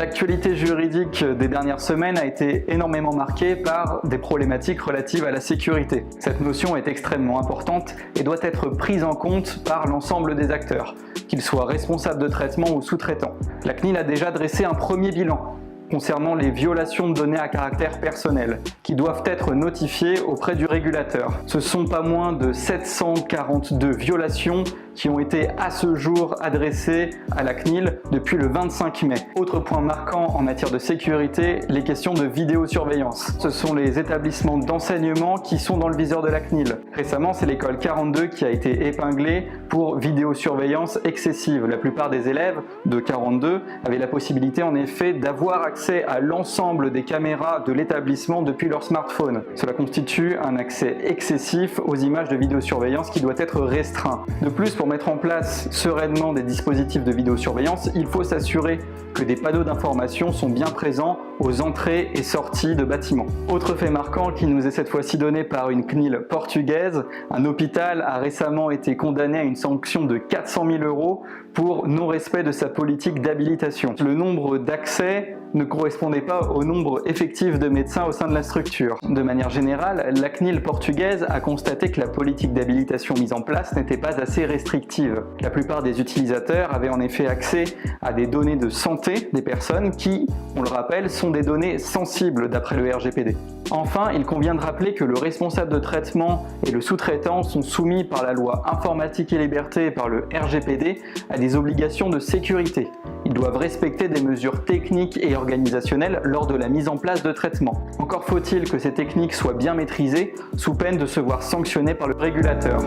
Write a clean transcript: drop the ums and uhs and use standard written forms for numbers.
L'actualité juridique des dernières semaines a été énormément marquée par des problématiques relatives à la sécurité. Cette notion est extrêmement importante et doit être prise en compte par l'ensemble des acteurs, qu'ils soient responsables de traitement ou sous-traitants. La CNIL a déjà dressé un premier bilan concernant les violations de données à caractère personnel, qui doivent être notifiées auprès du régulateur. Ce sont pas moins de 742 violations qui ont été à ce jour adressées à la CNIL depuis le 25 mai. Autre point marquant en matière de sécurité, les questions de vidéosurveillance. Ce sont les établissements d'enseignement qui sont dans le viseur de la CNIL. Récemment, c'est l'école 42 qui a été épinglée pour vidéosurveillance excessive. La plupart des élèves de 42 avaient la possibilité en effet d'avoir accès à l'ensemble des caméras de l'établissement depuis leur smartphone. Cela constitue un accès excessif aux images de vidéosurveillance qui doit être restreint. De plus, pour mettre en place sereinement des dispositifs de vidéosurveillance, il faut s'assurer que des panneaux d'information sont bien présents aux entrées et sorties de bâtiments. Autre fait marquant qui nous est cette fois-ci donné par une CNIL portugaise, un hôpital a récemment été condamné à une sanction de 400 000 € pour non-respect de sa politique d'habilitation. Le nombre d'accès ne correspondait pas au nombre effectif de médecins au sein de la structure. De manière générale, la CNIL portugaise a constaté que la politique d'habilitation mise en place n'était pas assez restrictive. La plupart des utilisateurs avaient en effet accès à des données de santé des personnes qui, on le rappelle, sont des données sensibles d'après le RGPD. Enfin, il convient de rappeler que le responsable de traitement et le sous-traitant sont soumis par la loi Informatique et Liberté et par le RGPD à des obligations de sécurité. Ils doivent respecter des mesures techniques et organisationnelles lors de la mise en place de traitements. Encore faut-il que ces techniques soient bien maîtrisées, sous peine de se voir sanctionnées par le régulateur.